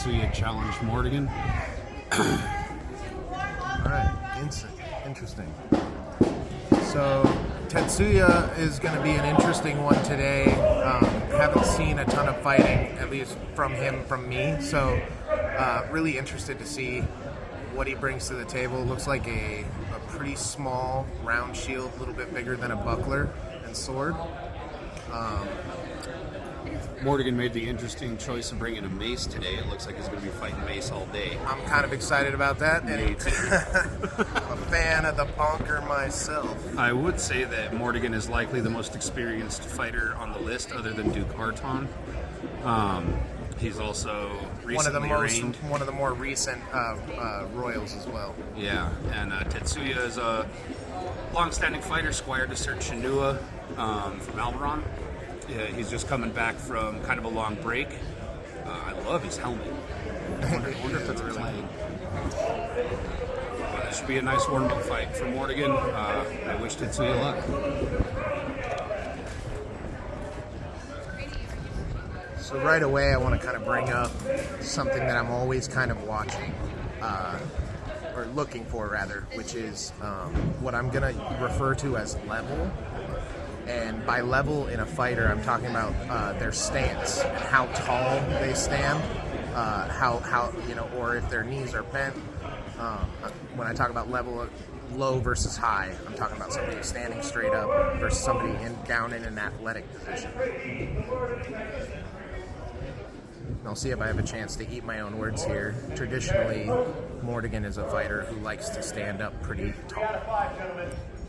Tetsuya challenged Mordygan. All right, interesting. So Tetsuya is going to be an interesting one today. Haven't seen a ton of fighting, at least from me. So really interested to see what he brings to the table. Looks like a pretty small round shield, a little bit bigger than a buckler and sword. Mordygan made the interesting choice of bringing a mace today. It looks like he's going to be fighting mace all day. I'm kind of excited about that. Me too. A fan of the bonker myself. I would say that Mordygan is likely the most experienced fighter on the list, other than Duke Barton. He's also recently reigned. One of the more recent royals as well. Yeah, and Tetsuya is a long-standing fighter, squire to Sir Chinua from Almiron. Yeah, he's just coming back from kind of a long break. I love his helmet. I wonder if that's really playing. But it should be a nice warm-up fight for Mordygan. I wish Tetsuya luck. So right away, I want to kind of bring up something that I'm always kind of watching, or looking for rather, which is what I'm going to refer to as level. And by level in a fighter, I'm talking about their stance and how tall they stand, how or if their knees are bent. When I talk about level, low versus high, I'm talking about somebody standing straight up versus somebody down in an athletic position. And I'll see if I have a chance to eat my own words here. Traditionally, Mordygan is a fighter who likes to stand up pretty tall.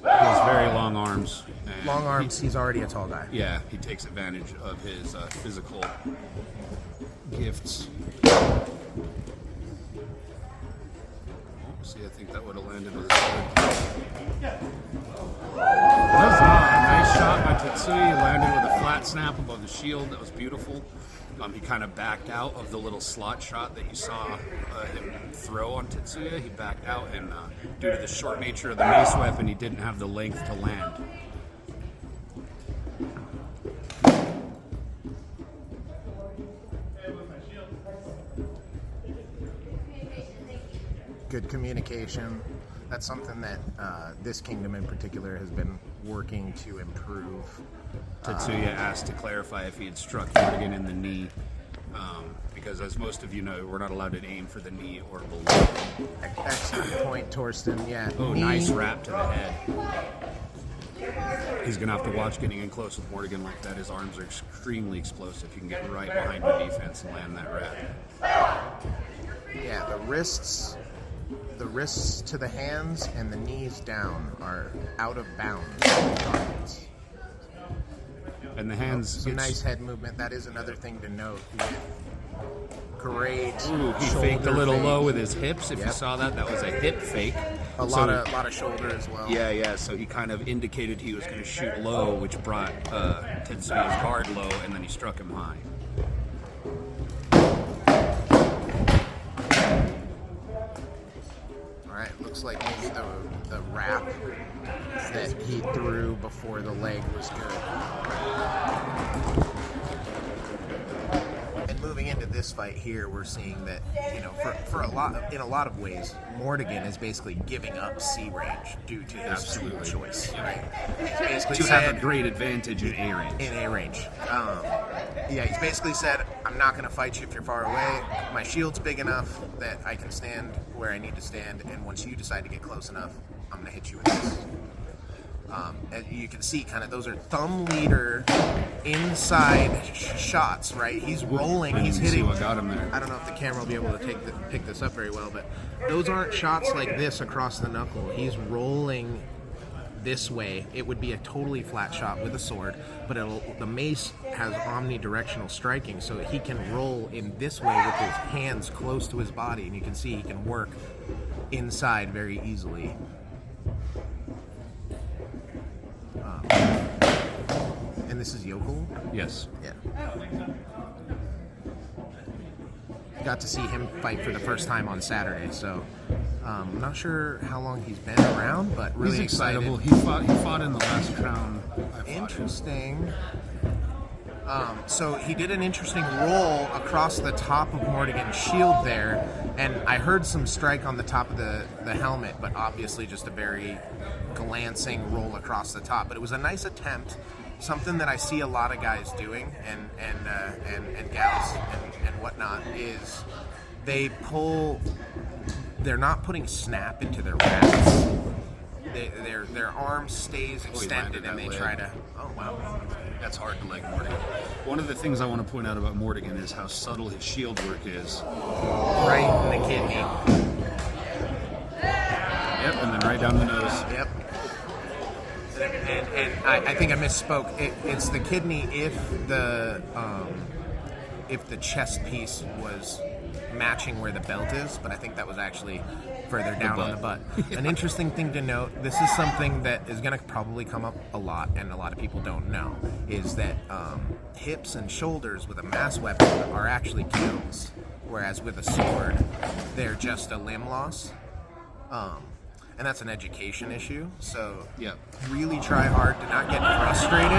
He has very long arms. Long arms, he's already a tall guy. Yeah, he takes advantage of his physical gifts. See, I think that would have landed with his sword. Nice shot by Tetsuya. He landed with a flat snap above the shield. That was beautiful. He kind of backed out of the little slot shot that you saw him throw on Tetsuya. He backed out, and due to the short nature of the mace weapon, he didn't have the length to land. Good communication. That's something that this kingdom in particular has been working to improve. Tetsuya asked to clarify if he had struck Mordygan in the knee, because as most of you know, we're not allowed to aim for the knee or below. Excellent point, Torsten. Yeah. Oh, nice wrap to the head. He's going to have to watch getting in close with Mordygan like that. His arms are extremely explosive. You can get right behind your defense and land that wrap. Yeah, the wrists to the hands and the knees down are out of bounds. And the hands. Some nice head movement. That is another thing to note. Great. Ooh, he faked a little low with his hips. If you saw that, that was a hip fake. A lot of shoulder as well. Yeah. So he kind of indicated he was going to shoot low, which brought Tetsuya's guard low, and then he struck him high. All right. Looks like maybe the wrap that he threw before the leg was good. And moving into this fight here, we're seeing that, in a lot of ways, Mordygan is basically giving up C range due to his tool choice. Right? He's basically have a great advantage in A range. He's basically said, I'm not going to fight you if you're far away. My shield's big enough that I can stand where I need to stand, and once you decide to get close enough, I'm going to hit you with this. And you can see kind of those are thumb leader inside shots, right? He's rolling, he's hitting. What got him there. I don't know if the camera will be able to pick this up very well, but those aren't shots like this across the knuckle. He's rolling this way. It would be a totally flat shot with a sword, but the mace has omnidirectional striking, so he can roll in this way with his hands close to his body, and you can see he can work inside very easily. And this is Yokel? Yes. Yeah. Got to see him fight for the first time on Saturday, so I'm not sure how long he's been around, but really he's excited. excitable. He fought in the last round. Interesting. So he did an interesting roll across the top of Mordygan's shield there, and I heard some strike on the top of the helmet, but obviously just a very glancing roll across the top. But it was a nice attempt, something that I see a lot of guys doing, and gals and whatnot, is they're not putting snap into their wraps. Their arm stays extended, and they try to. Oh wow, that's hard to like Mordygan. One of the things I want to point out about Mordygan is how subtle his shield work is. Right in the kidney. Yep, and then right down the nose. Yep. And I think I misspoke. It's the kidney if the chest piece was matching where the belt is, but I think that was actually further down on the butt. An interesting thing to note, this is something that is going to probably come up a lot, and a lot of people don't know, is that hips and shoulders with a mass weapon are actually kills, whereas with a sword, they're just a limb loss. And that's an education issue, so really try hard to not get frustrated.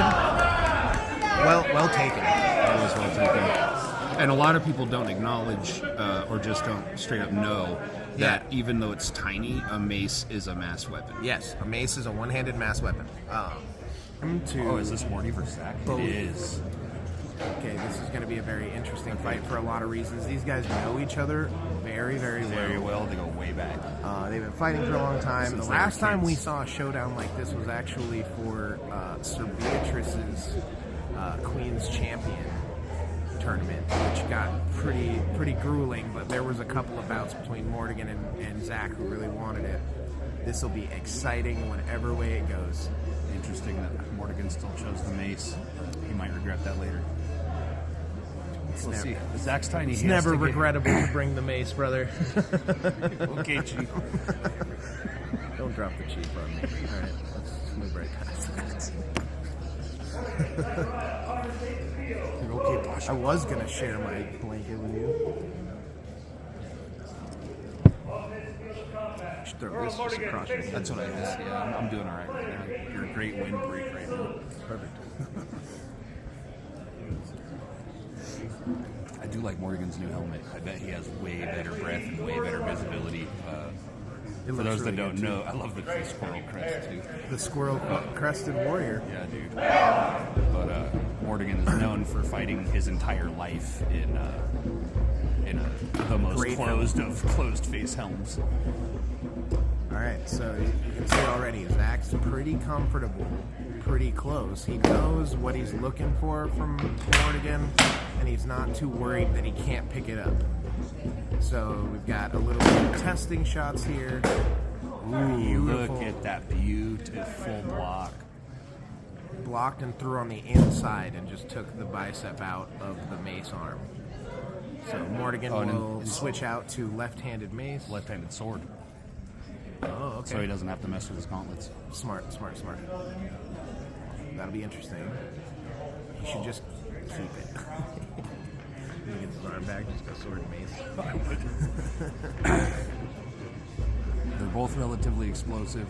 Well taken. That was well taken. And a lot of people don't acknowledge or just don't straight up know that even though it's tiny, a mace is a mass weapon. Yes, a mace is a one-handed mass weapon. Is this Morty versus Zach? It is. Okay, this is going to be a very interesting fight for a lot of reasons. These guys know each other very, very well. They go way back. They've been fighting for a long time. Since the last time we saw a showdown like this was actually for Sir Beatrice's Queen's Champion tournament, which got pretty grueling, but there was a couple of bouts between Mordygan and Zach who really wanted it. This will be exciting whatever way it goes. Interesting that Mordygan still chose the mace. He might regret that later. We'll see. Zach's tiny. It's never regrettable to bring the mace, brother. Okay, Chief. Don't drop the Chief on me. All right, let's move right past that. Okay, Pasha. I was gonna share my blanket with you. Should throw this just across your head. That's what I was. Yeah, I'm doing all right right now. You're a great windbreak right now. Perfect. I do like Mordygan's new helmet. I bet he has way better breath and way better visibility. For those that don't know, I love the squirrel crest too. The squirrel crested warrior. Yeah, dude. But Mordygan is known for fighting his entire life in the most Great closed face helms. All right, so you can see already Zach's pretty comfortable, pretty close. He knows what he's looking for from Mordygan, and he's not too worried that he can't pick it up. So we've got a little bit of testing shots here. Ooh, look at that beautiful block. Blocked and threw on the inside and just took the bicep out of the mace arm. So Mordygan will switch out to left-handed mace. Left-handed sword. Oh, okay. So he doesn't have to mess with his gauntlets. Smart. That'll be interesting. He should just keep it. He gets his arm back, just go sword and mace. I would. They're both relatively explosive.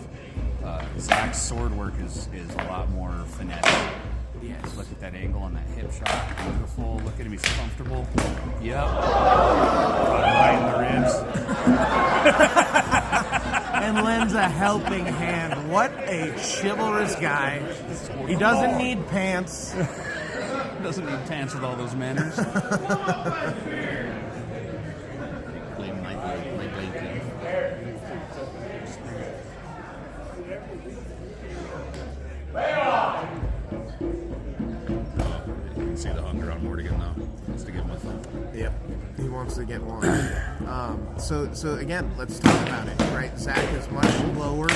Zach's sword work is a lot more finesse. Yes. Look at that angle on that hip shot. Beautiful. Look at him. He's comfortable. Yep. Right in the ribs. And lends a helping hand. What a chivalrous guy. He doesn't need pants. Doesn't need pants with all those manners. Blame my bacon. You can see the hunger on Mordygan now. He wants to give him a thump. Yep. He wants to get one. So again, let's talk about it. Right, Zach is much lower.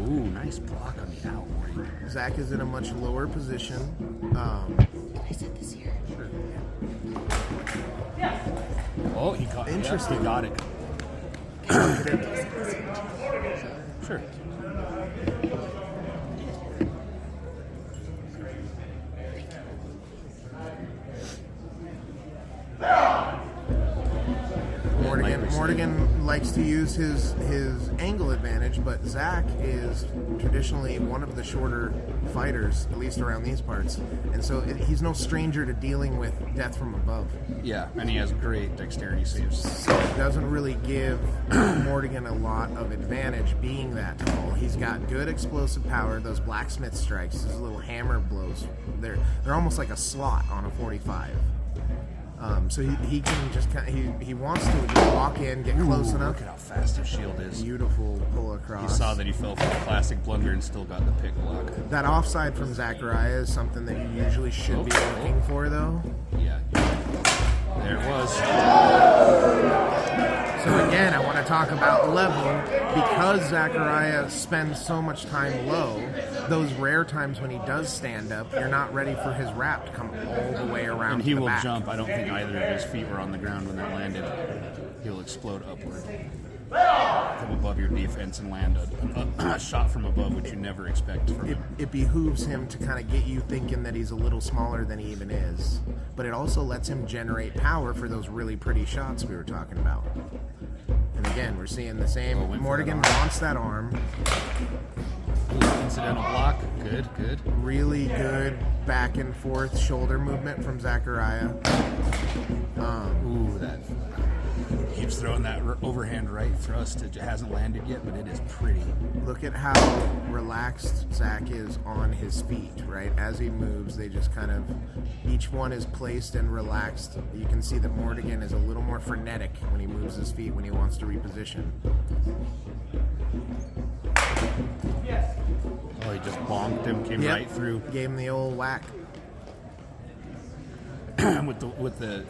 Ooh, nice block on the out, Morty. Zach is in a much lower position. I said this here. Sure. Oh, he caught it. Interesting. He got it. Sure. Mordygan likes to use his angle advantage, but Zach is traditionally one of the shorter fighters, at least around these parts, and so he's no stranger to dealing with death from above. Yeah, and he has great dexterity saves. So it doesn't really give Mordygan a lot of advantage being that tall. He's got good explosive power. Those blacksmith strikes, those little hammer blows, they're almost like a slot on a 45. So he can just he wants to just walk in, get close enough. Look at how fast his shield is. Beautiful pull across. You saw that he fell for the classic blunder and still got the pick lock. That offside from Zachariah is something that you usually should be looking for, though. Yeah. There it was. So again, I want to talk about level. Because Zachariah spends so much time low, those rare times when he does stand up, you're not ready for his wrap to come all the way around And he to the will back. jump. I don't think either of his feet were on the ground when that landed. He'll explode upward. Come above your defense and land a shot from above, which you never expect from him. It behooves him to kind of get you thinking that he's a little smaller than he even is. But it also lets him generate power for those really pretty shots we were talking about. And again, we're seeing the same. Mordygan wants that arm. Ooh, incidental block. Good, good. Really good back and forth shoulder movement from Zachariah. Ooh, that keeps throwing that overhand right thrust. It hasn't landed yet, but it is pretty. Look at how relaxed Zach is on his feet, right? As he moves, they just kind of, each one is placed and relaxed. You can see that Mordygan is a little more frenetic when he moves his feet, when he wants to reposition. Oh, he just bonked him, came right through. Gave him the old whack. with the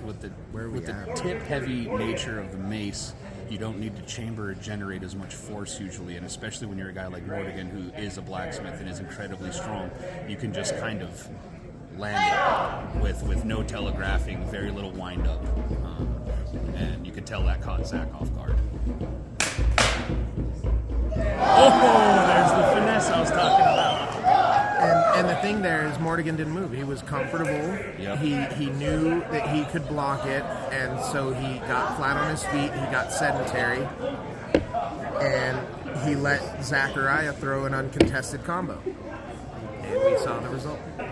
tip heavy nature of the mace, you don't need to chamber or generate as much force usually, and especially when you're a guy like Mordygan who is a blacksmith and is incredibly strong, you can just kind of land it with no telegraphing, very little wind up, and you can tell that caught Zach off guard. Oh, there's the finesse I was talking about. And the thing there is Mordygan didn't move. He was comfortable. Yep. He knew that he could block it, and so he got flat on his feet. He got sedentary, and he let Zachariah throw an uncontested combo. And we saw the result. Well,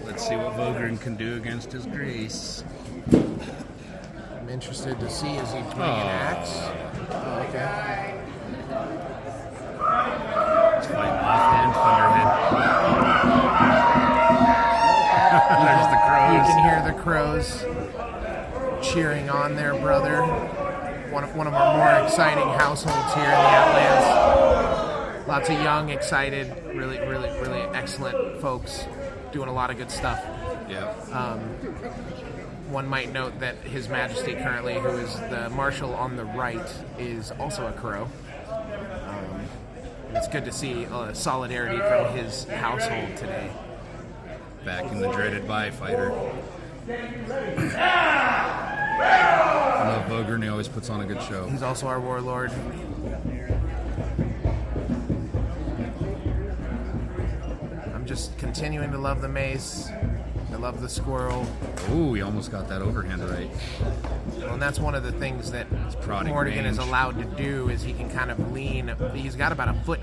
let's see what Vogren can do against his grace. I'm interested to see, is he playing an axe? Oh, okay. He's fighting offhand Thunderhead. There's the crows. You can hear the crows cheering on their brother. One of our more exciting households here in the Outlands. Lots of young, excited, really excellent folks doing a lot of good stuff. Yeah. One might note that His Majesty currently, who is the marshal on the right, is also a crow. It's good to see solidarity from his household today. Backing the dreaded bye fighter. I love Vogren, he always puts on a good show. He's also our warlord. I'm just continuing to love the mace. I love the squirrel. Ooh, he almost got that overhand right. Well, and that's one of the things that prodding Mordygan is range. allowed to do is he can kind of lean. He's got about 1.5 feet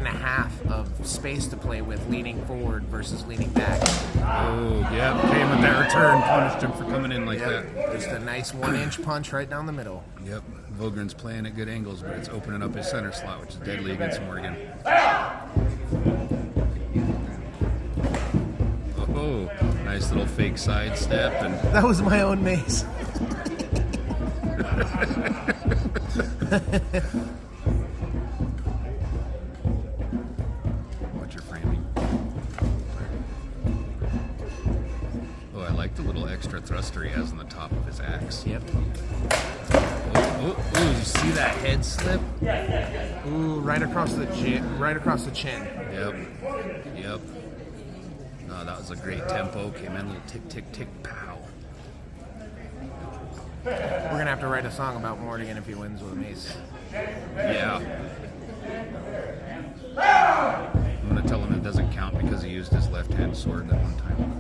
of space to play with, leaning forward versus leaning back. Oh, yeah, came with that return, punished him for coming in like that. Just a nice 1-inch punch right down the middle. Yep, Vogren's playing at good angles, but it's opening up his center slot, which is deadly against Mordygan. Oh, nice little fake sidestep, and That was my own mace. watch your framing. Oh, I like the little extra thruster he has on the top of his axe. Yep. Oh, you see that head slip? Ooh, right across the chin. Yep. Oh, that was a great tempo. Came in a little tick, tick, tick, pow. We're gonna have to write a song about Mordygan if he wins with a mace. Yeah. I'm gonna tell him it doesn't count because he used his left-hand sword that one time.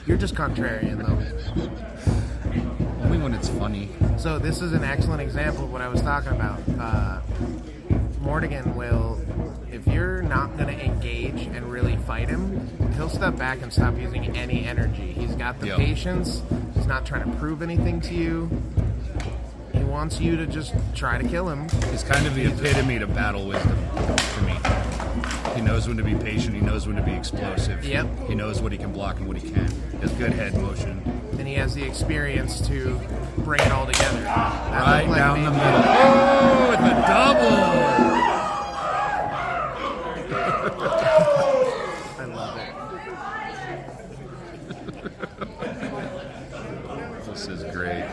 You're just contrarian, though. Only when it's funny. So this is an excellent example of what I was talking about. Mordygan will, if you're not going to engage and really fight him, he'll step back and stop using any energy. He's got the patience. He's not trying to prove anything to you. He wants you to just try to kill him. He's kind of the epitome to battle wisdom for me. He knows when to be patient. He knows when to be explosive. Yep. He knows what he can block and what he can't. He has good head motion. And he has the experience to bring it all together. Right down the middle. Oh, with the double! I love it. This is great.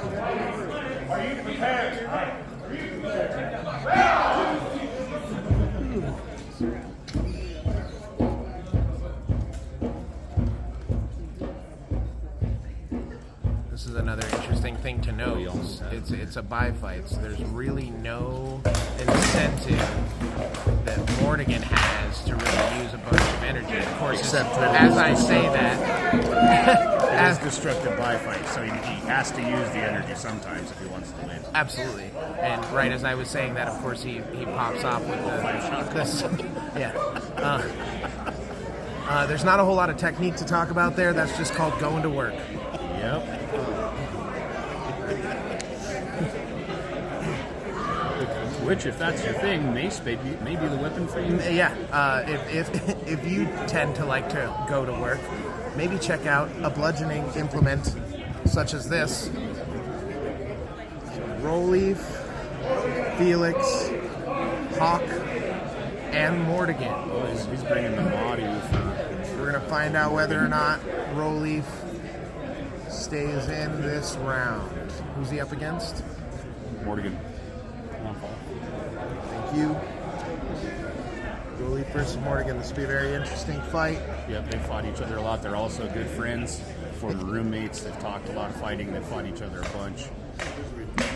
This is another interesting thing to note. It's a buy fight, so there's really no incentive that Mordygan has to really use a bunch of energy. Of course, Except as I say that, it is destructive buy fight, so he has to use the energy sometimes if he wants to win. absolutely. And right as I was saying that, of course, he pops off with this. Yeah. There's not a whole lot of technique to talk about there. That's just called going to work. Yep. Which, if that's your thing, mace may be the weapon for you. Yeah. If you tend to like to go to work, maybe check out a bludgeoning implement such as this. Rolleaf, Felix, Hawk, and Mordygan. Oh, he's bringing the body. We're going to find out whether or not Rolleaf stays in this round. Who's he up against? Mordygan. Thank you. Rolleaf versus Mordygan. This will be a very interesting fight. Yep, they fought each other a lot. They're also good friends, former roommates. They've talked a lot of fighting. They've fought each other a bunch.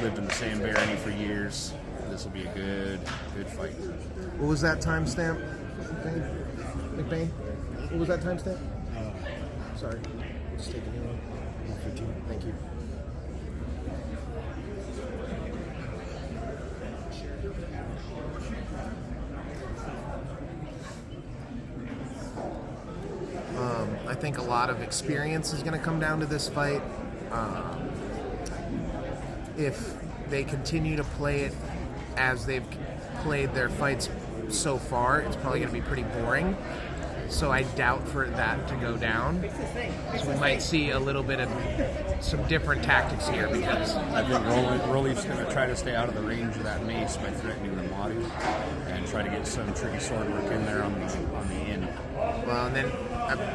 Lived in the same barony for years. This will be a good fight. What was that timestamp? McBain? What was that timestamp? Sorry. Just taking it on. 1:15. Thank you. I think a lot of experience is going to come down to this fight. If they continue to play it as they've played their fights so far, it's probably going to be pretty boring. So I doubt for that to go down. So we might see a little bit of some different tactics here because I think Rolleaf's going to try to stay out of the range of that mace by threatening the Mahdi and try to get some tricky sword work in there on the end. well, and then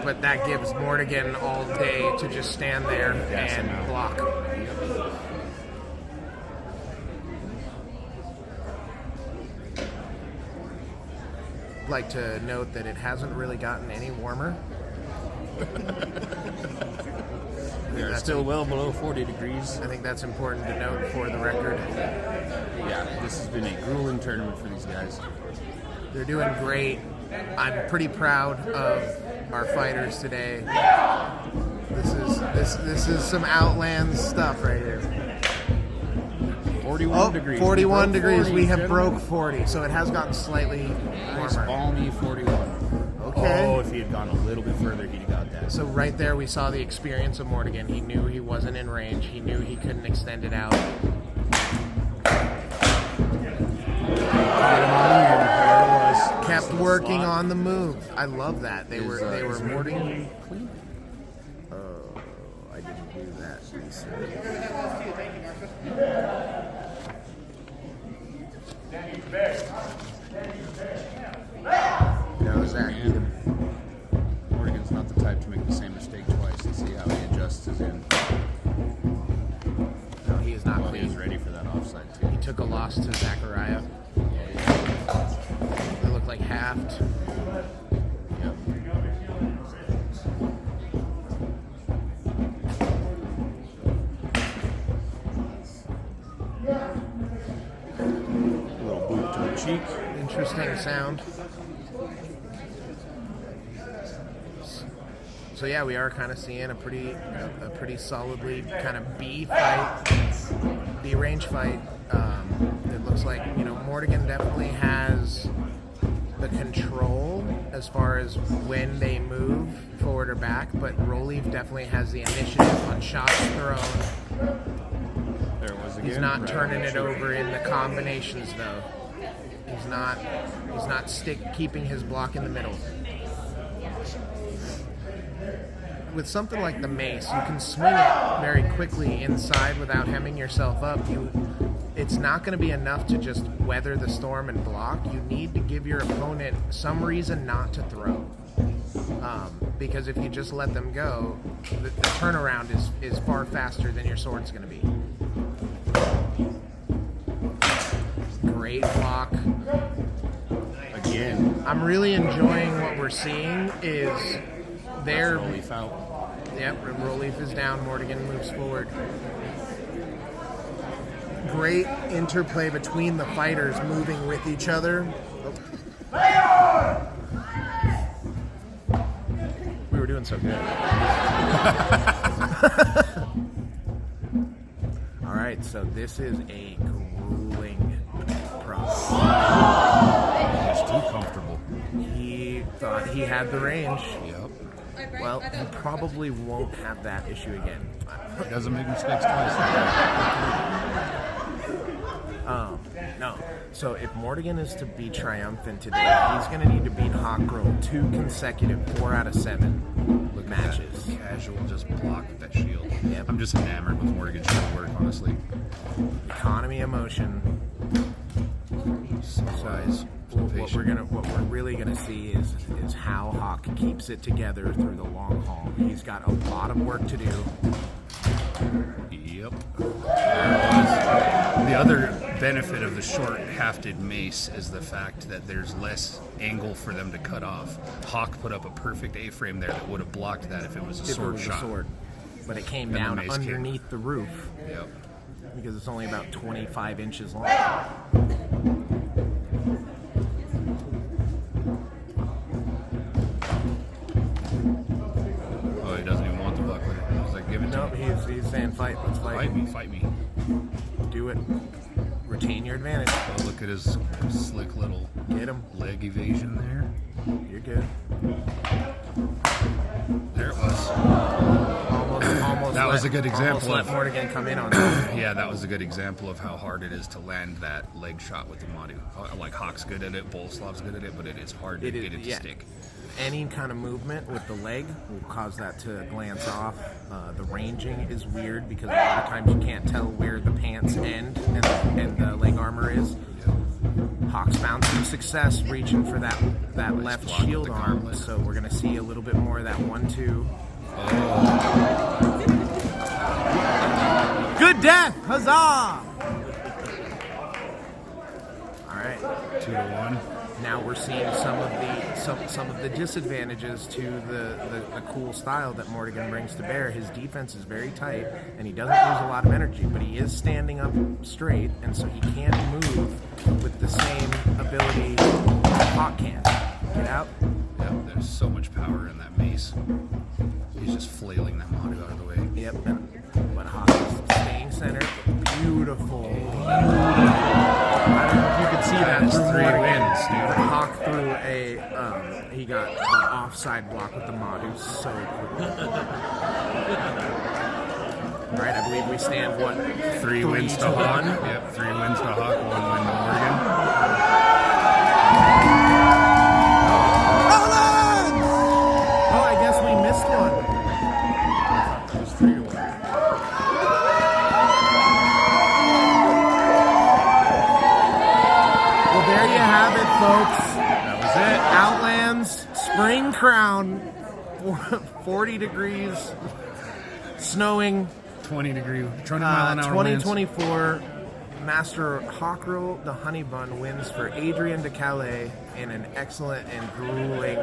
but that gives Mordygan all day to just stand there and block. Like to note that it hasn't really gotten any warmer. They're still well below 40 degrees. I think that's important to note for the record. Yeah, this has been a grueling tournament for these guys. They're doing great. I'm pretty proud of our fighters today. This is some Outlands stuff right here. 41 degrees. 41 We broke degrees. 40, We have gentlemen. broke 40, so it has gotten slightly Nice warmer. balmy 41. Okay. Oh, if he had gone a little bit further, he'd have got that. So right there, we saw the experience of Mordygan. He knew he wasn't in range. He knew he couldn't extend it out. Kept working on the move. I love that. They were Mordygan. Oh, I didn't do that. No, Zach. Mordygan's not the type to make the same mistake twice and see how he adjusts his end. No, he is not Well, he was clean. ready for that offside too. He took a loss to Zachariah. They look like halved. Yep. A little boot to the cheek. Interesting sound. yeah, we are kind of seeing a pretty solidly kind of B fight, B range fight. It looks like, you know, Mordygan definitely has the control as far as when they move forward or back, but Rolleaf definitely has the initiative on shots thrown. There it was again. He's not turning it over in the combinations though. He's not keeping his block in the middle. With something like the mace, you can swing it very quickly inside without hemming yourself up. It's not going to be enough to just weather the storm and block. You need to give your opponent some reason not to throw. Because if you just let them go, the turnaround is far faster than your sword's going to be. Great block. Again. I'm really enjoying what we're seeing is their... Rolleaf out. Yep, Rolleaf is down. Mordygan moves forward. Great interplay between the fighters moving with each other. We were doing so good. All right, so this is a grueling process. It's too comfortable. He thought he had the range. Yep. Well, he probably won't have that issue again. He doesn't make mistakes twice. No. So if Mordygan is to be triumphant today, he's going to need to beat Hawkgirl 2 consecutive 4 out of 7 matches. Casual, just block with that shield. Yep. I'm just enamored with Mordygan's shield work, honestly. Economy of motion. So wise. What we're really gonna see is how Hawk keeps it together through the long haul. He's got a lot of work to do. Yep. The other benefit of the short hafted mace is the fact that there's less angle for them to cut off. Hawk put up a perfect A-frame there that would have blocked that if it was a sword shot. But it came And the down mace underneath the roof Yep. because it's only about 25 inches long. Oh, he doesn't even want the buckler. He's like, give it to No, me. he's saying fight. Let's fight. Fight me. Do it. Retain your advantage. Oh, look at his slick little Get him. leg evasion there. You're good. There it was. Almost. That was a good example Almost let of- Mordygan come in on that. Yeah, that was a good example of how hard it is to land that leg shot with the Madu. Like Hawk's good at it, Boleslav's good at it, but it is hard to get it to stick. Any kind of movement with the leg will cause that to glance off. The ranging is weird because a lot of times you can't tell where the pants end and the leg armor is. Hawk's found some success reaching for that left block with shield the arm, gauntlet. so we're going to see a little bit more of that 1-2. Good death! Huzzah! All right. 2-1. Now we're seeing some of the disadvantages to the cool style that Mordygan brings to bear. His defense is very tight, and he doesn't use a lot of energy, but he is standing up straight, and so he can't move with the same ability Hawk can. Get out. Yep, there's so much power in that mace. He's just flailing that Madu out of the way. Yep. But Hawk is staying centered. Beautiful. I don't know if you could see that. That is through 3 Mordygan. wins, dude. Hawk threw he got the offside block with the Madu so quickly. All right, I believe we stand, what? 3 wins to Hawk. Yep, 3 wins to Hawk, 1 win to Mordygan. Oh, I guess we missed one. It was 3-1. Well, there you have it, folks. That was it. Outlands Spring Crown, 40 degrees, snowing, 20 mile an hour winds. 2024 Master Hawkrel the Honey Bun wins for Adrian de Calais in an excellent and grueling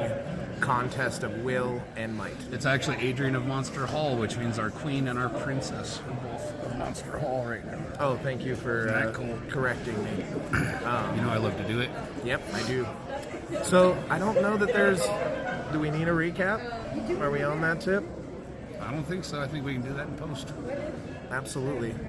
contest of will and might. It's actually Adrian of Monster Hall, which means our queen and our princess are both of Monster Hall right now. Oh, thank you for Isn't that cool? correcting me. You know I love to do it. Yep, I do. So, I don't know that there's... Do we need a recap? Are we on that tip? I don't think so. I think we can do that in post. Absolutely.